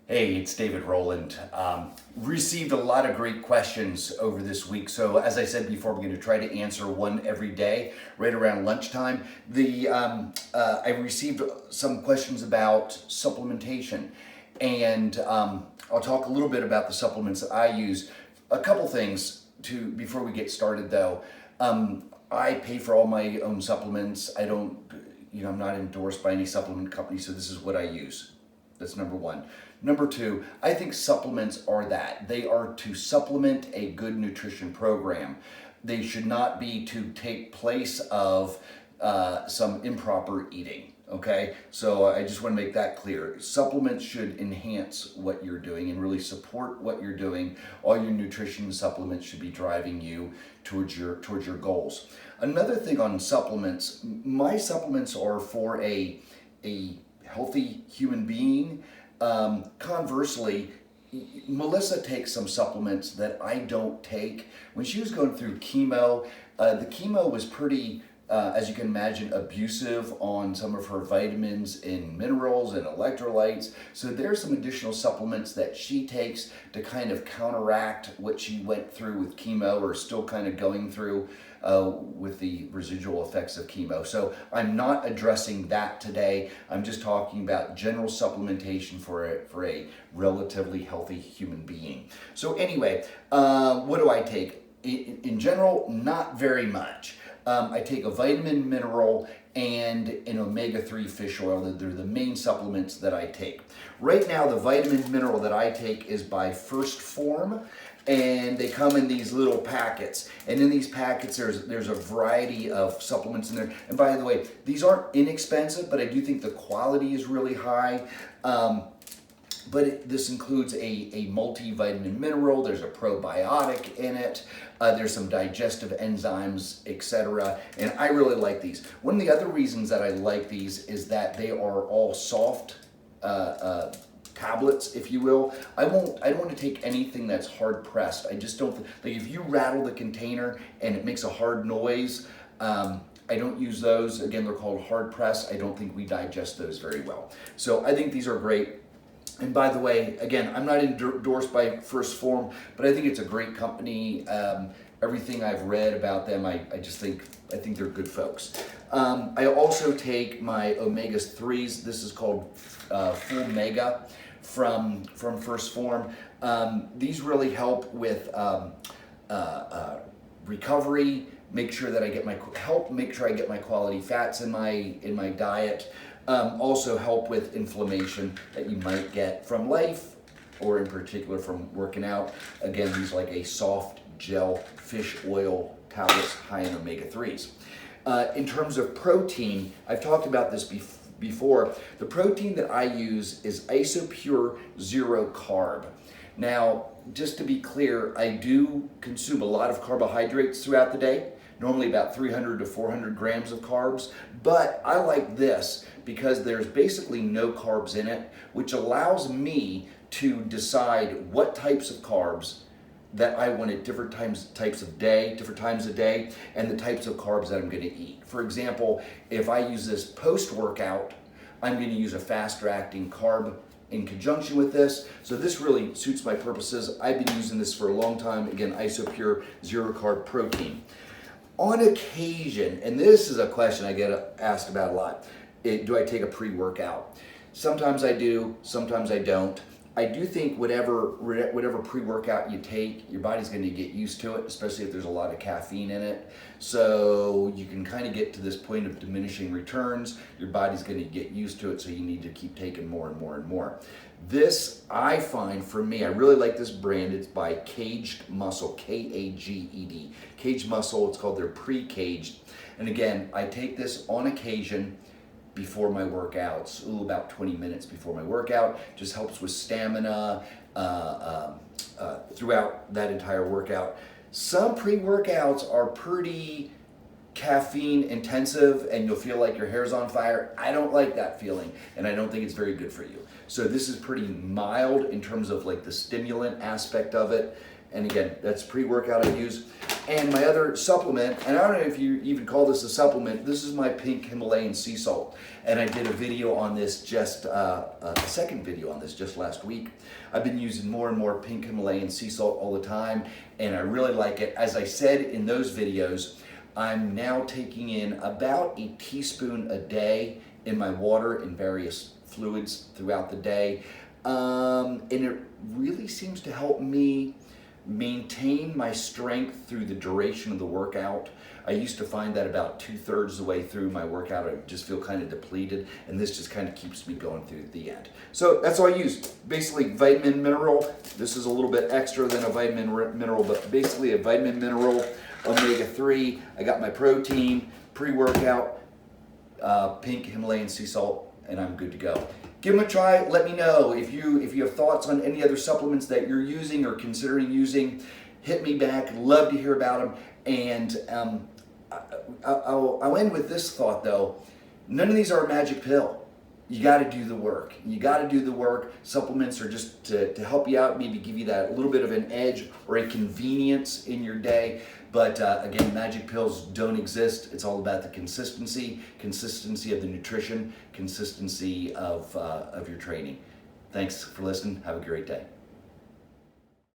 Hey, it's David Rowland. Received a lot of great questions over this week. So as I said before, we're going to try to answer one every day, right around lunchtime. I received some questions about supplementation, and I'll talk a little bit about the supplements that I use. A couple things before we get started, though. I pay for all my own supplements. I don't, I'm not endorsed by any supplement company, so this is what I use. That's number one. Number two, I think supplements are that. They are to supplement a good nutrition program. They should not be to take place of some improper eating. Okay, so I just want to make that clear. Supplements should enhance what you're doing and really support what you're doing. All your nutrition supplements should be driving you towards your goals. Another thing on supplements, my supplements are for a healthy human being. Conversely, Melissa takes some supplements that I don't take. When she was going through chemo, the chemo was pretty, as you can imagine, abusive on some of her vitamins and minerals and electrolytes. So there's some additional supplements that she takes to kind of counteract what she went through with chemo, or still kind of going through with the residual effects of chemo. So I'm not addressing that today. I'm just talking about general supplementation for a relatively healthy human being. So anyway, what do I take? In general, not very much. I take a vitamin, mineral, and an omega-3 fish oil. They're the main supplements that I take. Right now, the vitamin mineral that I take is by First Form, and they come in these little packets. And in these packets, there's a variety of supplements in there. And by the way, these aren't inexpensive, but I do think the quality is really high. But this includes a multivitamin mineral. There's a probiotic in it. There's some digestive enzymes, etc. And I really like these. One of the other reasons that I like these is that they are all soft tablets, if you will. I don't want to take anything that's hard pressed. I just don't, like if you rattle the container and it makes a hard noise, I don't use those. Again, they're called hard press. I don't think we digest those very well. So I think these are great. And by the way, again, I'm not endorsed by First Form, but I think it's a great company. Everything I've read about them, I think they're good folks. I also take my omega-3s. This is called Full Mega from First Form. These really help with recovery. Make sure I get my quality fats in my diet. Also help with inflammation that you might get from life, or in particular from working out. Again, these are like a soft gel fish oil tablets high in omega-3s. In terms of protein, I've talked about this before. The protein that I use is Isopure Zero Carb. Now, just to be clear, I do consume a lot of carbohydrates throughout the day. Normally about 300 to 400 grams of carbs, but I like this because there's basically no carbs in it, which allows me to decide what types of carbs that I want at different times a day, and the types of carbs that I'm going to eat. For example, if I use this post-workout, I'm going to use a faster-acting carb in conjunction with this. So this really suits my purposes. I've been using this for a long time. Again, Isopure Zero Carb Protein. On occasion, and this is a question I get asked about a lot, do I take a pre-workout? Sometimes I do, sometimes I don't. I do think whatever pre-workout you take, your body's going to get used to it, especially if there's a lot of caffeine in it. So you can kind of get to this point of diminishing returns. Your body's going to get used to it, so you need to keep taking more and more and more. This, I find, for me, I really like this brand. It's by Caged Muscle, K-A-G-E-D. Caged Muscle, it's called their Pre-Caged. And again, I take this on occasion before my workouts, about 20 minutes before my workout. Just helps with stamina throughout that entire workout. Some pre-workouts are pretty caffeine intensive and you'll feel like your hair's on fire. I don't like that feeling, and I don't think it's very good for you. So this is pretty mild in terms of like the stimulant aspect of it. And again, that's pre-workout I use. And my other supplement, and I don't know if you even call this a supplement, this is my pink Himalayan sea salt. And I did a video on this a second video on this just last week. I've been using more and more pink Himalayan sea salt all the time, and I really like it. As I said in those videos, I'm now taking in about a teaspoon a day in my water in various fluids throughout the day. And it really seems to help me maintain my strength through the duration of the workout. I used to find that about 2/3 of the way through my workout, I just feel kind of depleted, and this just kind of keeps me going through the end. So that's all I use. Basically, vitamin mineral. This is a little bit extra than a vitamin mineral, but basically a vitamin mineral, omega-3. I got my protein, pre-workout, pink Himalayan sea salt, and I'm good to go. Give them a try. Let me know if you have thoughts on any other supplements that you're using or considering using. Hit me back. Love to hear about them. And I'll end with this thought though. None of these are a magic pill. You got to do the work. You got to do the work. Supplements are just to help you out, maybe give you that little bit of an edge or a convenience in your day. But again, magic pills don't exist. It's all about the consistency of the nutrition, consistency of your training. Thanks for listening. Have a great day.